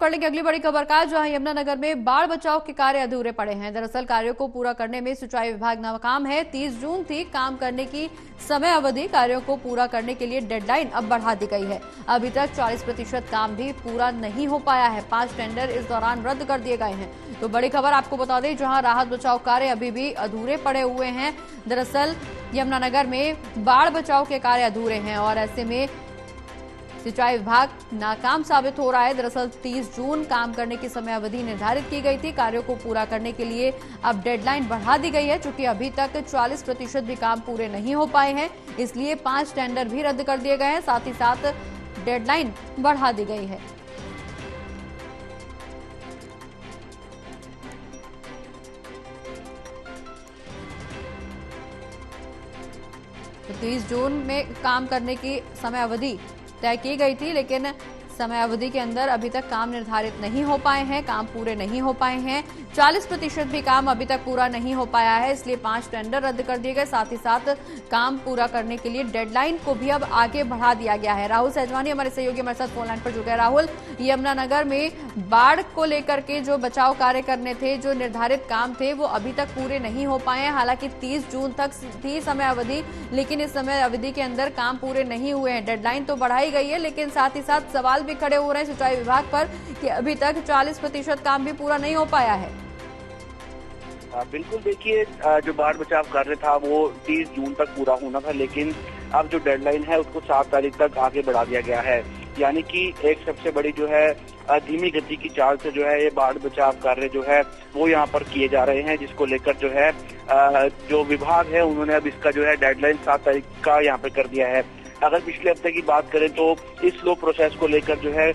कर लेंगे अगली बड़ी खबर का, जहां यमुनानगर में बाढ़ बचाव के कार्य अधूरे पड़े हैं। दरअसल कार्यों को पूरा करने में सिंचाई विभाग नाकाम है। 30 जून थी काम करने की समय अवधि। कार्यों को पूरा करने के लिए डेडलाइन अब बढ़ा दी गई है। अभी तक 40% काम भी पूरा नहीं हो पाया है। 5 टेंडर इस दौरान रद्द कर दिए गए हैं। तो बड़ी खबर आपको बता दें, जहां राहत बचाव कार्य अभी भी अधूरे पड़े हुए हैं। दरअसल यमुनानगर में बाढ़ बचाव के कार्य अधूरे हैं और ऐसे में सिंचाई विभाग नाकाम साबित हो रहा है। दरअसल 30 जून काम करने की समय अवधि निर्धारित की गई थी। कार्यों को पूरा करने के लिए अब डेडलाइन बढ़ा दी गई है। चूंकि अभी तक 40% भी काम पूरे नहीं हो पाए हैं, इसलिए 5 टेंडर भी रद्द कर दिए गए हैं। साथ ही साथ डेडलाइन बढ़ा दी गई है। तो 30 जून में काम करने की समय अवधि तय की गई थी, लेकिन समय अवधि के अंदर अभी तक काम निर्धारित नहीं हो पाए हैं, काम पूरे नहीं हो पाए हैं। 40% भी काम अभी तक पूरा नहीं हो पाया है, इसलिए 5 टेंडर रद्द कर दिए गए। साथ ही साथ काम पूरा करने के लिए डेडलाइन को भी अब आगे बढ़ा दिया गया है। राहुल सहजवानी हमारे सहयोगी हमारे साथ फोन लाइन पर जुड़ गए। राहुल, यमुनानगर में बाढ़ को लेकर के जो बचाव कार्य करने थे, जो निर्धारित काम थे, वो अभी तक पूरे नहीं हो पाए हैं। हालांकि 30 जून तक थी समय अवधि, लेकिन इस समय अवधि के अंदर काम पूरे नहीं हुए हैं। डेडलाइन तो बढ़ाई गई है, लेकिन साथ ही साथ सवाल भी खड़े हो रहे हैं सिंचाई विभाग पर कि अभी तक 40% काम भी पूरा नहीं हो पाया है। बिल्कुल, देखिए, जो बाढ़ बचाव कार्य था वो 30 जून तक पूरा होना था, लेकिन अब जो डेडलाइन है उसको 7 तारीख तक आगे बढ़ा दिया गया है। यानी कि एक सबसे बड़ी जो है धीमी गति की चाल से जो है ये बाढ़ बचाव कार्य जो है वो यहाँ पर किए जा रहे हैं, जिसको लेकर जो है जो विभाग है उन्होंने अब इसका जो है डेडलाइन 7 तारीख का यहाँ पे कर दिया है। अगर पिछले हफ्ते की बात करें तो इस स्लो प्रोसेस को लेकर जो है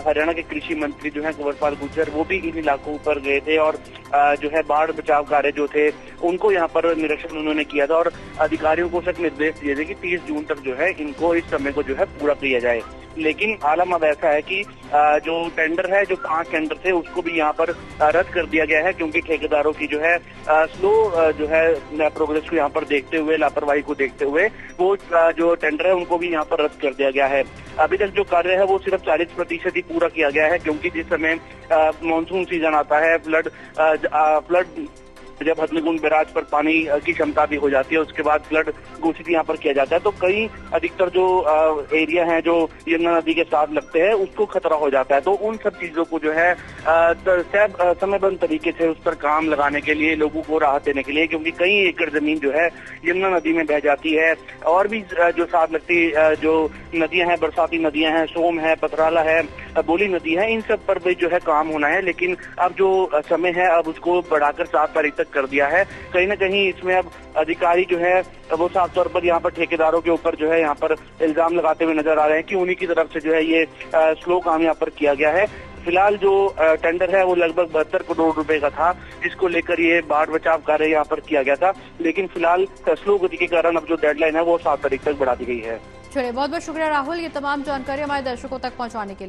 हरियाणा के कृषि मंत्री जो है कंवरपाल गुर्जर, वो भी इन इलाकों पर गए थे और जो है बाढ़ बचाव कार्य जो थे उनको यहाँ पर निरीक्षण उन्होंने किया था और अधिकारियों को सख्त निर्देश दिए थे कि 30 जून तक जो है इनको इस समय को जो है पूरा किया जाए। लेकिन आलम अब ऐसा है कि जो टेंडर है, जो 5 टेंडर थे, उसको भी यहाँ पर रद्द कर दिया गया है, क्योंकि ठेकेदारों की जो है स्लो जो है प्रोग्रेस को यहाँ पर देखते हुए, लापरवाही को देखते हुए वो जो टेंडर है उनको भी यहाँ पर रद्द कर दिया गया है। अभी तक जो कार्य है वो सिर्फ 40% ही पूरा किया गया है, क्योंकि जिस समय मानसून सीजन आता है, फ्लड जब हथनीकुंड बैराज पर पानी की क्षमता भी हो जाती है, उसके बाद फ्लड घोषित यहाँ पर किया जाता है, तो कई अधिकतर जो एरिया हैं जो यमुना नदी के साथ लगते हैं उसको खतरा हो जाता है। तो उन सब चीजों को जो है समयबद्ध तरीके से उस पर काम लगाने के लिए, लोगों को राहत देने के लिए, क्योंकि कई एकड़ जमीन जो है यमुना नदी में बह जाती है और भी जो साथ लगती जो नदियां हैं, बरसाती नदियां हैं, सोम है, पथराला है, बोली नदी है, इन सब पर भी जो है काम होना है। लेकिन अब जो समय है अब उसको बढ़ाकर 7 तारीख तक कर दिया है। कहीं ना कहीं इसमें अब अधिकारी जो है वो साफ तौर पर यहाँ पर ठेकेदारों के ऊपर जो है यहाँ पर इल्जाम लगाते हुए नजर आ रहे हैं कि उन्हीं की तरफ से जो है ये स्लो काम यहाँ पर किया गया है। फिलहाल जो टेंडर है वो लगभग 72 करोड़ रुपए का था, जिसको लेकर ये बाढ़ बचाव कार्य यहाँ पर किया गया था। लेकिन फिलहाल स्लो गति के कारण अब जो डेडलाइन है वो 7 तारीख तक बढ़ा दी गई है। चलिए, बहुत बहुत शुक्रिया राहुल, ये तमाम जानकारी हमारे दर्शकों तक पहुंचाने के लिए।